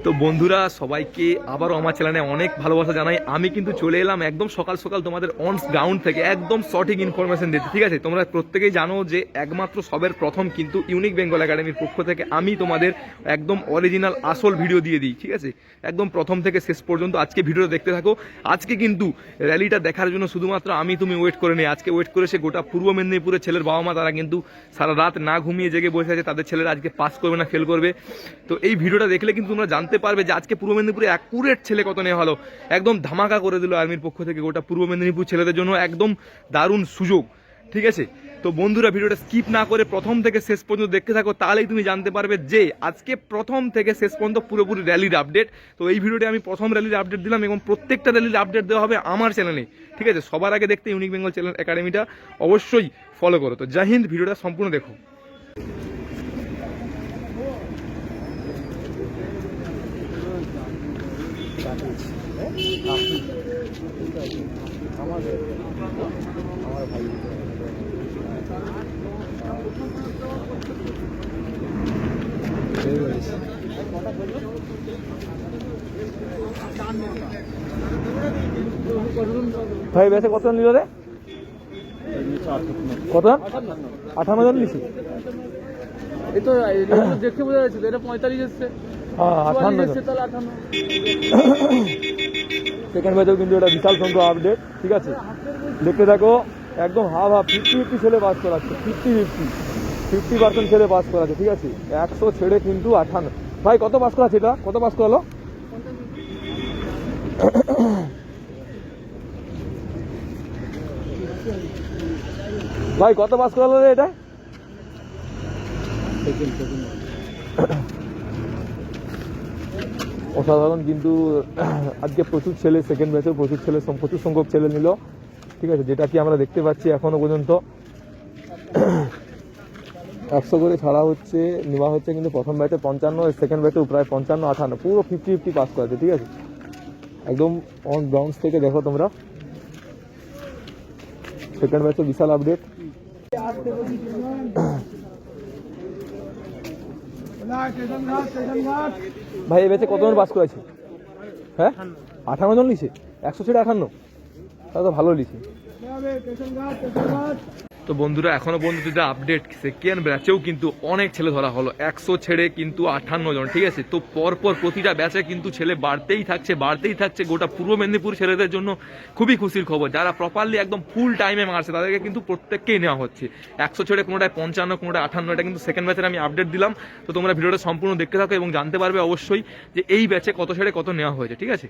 তো বন্ধুরা সবাইকে আবারও আমার চ্যানেলে অনেক ভালোবাসা জানাই। আমি কিন্তু চলে এলাম একদম সকাল সকাল তোমাদের অন গ্রাউন্ড থেকে একদম সঠিক ইনফরমেশন দিতে। ঠিক আছে, তোমরা প্রত্যেকেই জানো যে একমাত্র সবের প্রথম কিন্তু ইউনিক বেঙ্গল একাডেমির পক্ষ থেকে আমি তোমাদের একদম অরিজিনাল আসল ভিডিও দিয়ে দিই। ঠিক আছে, একদম প্রথম থেকে শেষ পর্যন্ত আজকে ভিডিওটা দেখতে থাকো। আজকে কিন্তু র্যালিটা দেখার জন্য শুধুমাত্র আমি তুমি ওয়েট করে নেই। আজকে ওয়েট করেছে গোটা পূর্ব মেদিনীপুরের ছেলের বাবা মা, তারা কিন্তু সারা রাত না ঘুমিয়ে জেগে বসে আছে তাদের ছেলেরা আজকে পাস করবে না ফেল করবে। তো এই ভিডিওটা দেখলে কিন্তু তোমরা জানতে পারবে যে আজকে পূর্ব মেদিনীপুরে অ্যাকুরেট ছেলে কত নেওয়া হলো। একদম ধামাকা করে দিল আর্মির পক্ষ থেকে গোটা পূর্ব মেদিনীপুর ছেলেদের জন্য একদম দারুণ সুযোগ। ঠিক আছে, তো বন্ধুরা ভিডিওটা স্কিপ না করে প্রথম থেকে শেষ পর্যন্ত দেখতে থাকো, তাহলেই তুমি জানতে পারবে যে আজকে প্রথম থেকে শেষ পর্যন্ত পুরোপুরি র্যালির আপডেট। তো এই ভিডিওতে আমি প্রথম র্যালির আপডেট দিলাম এবং প্রত্যেকটা র্যালির আপডেট দেওয়া হবে আমার চ্যানেলে। ঠিক আছে, সবার আগে দেখতে ইউনিক বেঙ্গল চ্যানেল একাডেমিটা অবশ্যই ফলো করো। তো জয় হিন্দ, ভিডিওটা সম্পূর্ণ দেখো। ভাই বেসে কত নিল রে? কত? 58 জন নিছি। এই তো দেখে বোঝা যাচ্ছে এটা 45 এসছে। হ্যাঁ 58 জন। তাহলে 58 সেকেন্ড ব্যাচেও কিন্তু এটা বিশাল সংখ্যক আপডেট। ঠিক আছে, দেখতে থাকো। একদম হাফ 50-50 ছেলে পাস করাচ্ছে, 50% ছেলে পাস করাচ্ছে। ঠিক আছে, 100 ছেড়ে কিন্তু 58। ভাই কত পাস করাচ্ছে? এটা কত পাস করালো? ভাই কত পাস করালো রে এটা? অসাধারণ কিন্তু আজকে প্রচুর ছেলে, সেকেন্ড ব্যাচে প্রচুর ছেলে, প্রচুর সংখ্যক ছেলে নিল। ঠিক আছে, যেটা কি আমরা দেখতে পাচ্ছি এখনো পর্যন্ত 100 করে ছাড়া হচ্ছে, নেওয়া হচ্ছে কিন্তু প্রথম ব্যাচে 55, সেকেন্ড ব্যাচেও প্রায় 55-58, পুরো 50-50 পাস করেছে। ঠিক আছে, একদম অন গ্রাউন্ড থেকে দেখো তোমরা সেকেন্ড ব্যাচে বিশাল আপডেট। ভাই এ ব্যাচে কতজন পাস করেছে? হ্যাঁ 58 জন লিছে, 100 ছেড়ে 58, তাহলে তো ভালো লিছে। তো বন্ধুরা এখনো পর্যন্ত যেটা আপডেট, সেকেন্ড ব্যাচেও কিন্তু অনেক ছেলে ধরা হলো, 100 ছেড়ে কিন্তু 58 জন। ঠিক আছে, তো পরপর প্রতিটা ব্যাচে কিন্তু ছেলে বাড়তেই থাকছে। গোটা পূর্ব মেদিনীপুর ছেলেদের জন্য খুবই খুশির খবর। যারা প্রপারলি একদম ফুল টাইমে মারছে তাদেরকে কিন্তু প্রত্যেককেই নেওয়া হচ্ছে। 100 ছেড়ে কোনোটায় 55, কোনোটায় 58, এটা কিন্তু সেকেন্ড ব্যাচের আমি আপডেট দিলাম। তো তোমরা ভিডিওটা সম্পূর্ণ দেখতে থাকো এবং জানতে পারবে অবশ্যই যে এই ব্যাচে কত ছেড়ে কত নেওয়া হয়েছে। ঠিক আছে।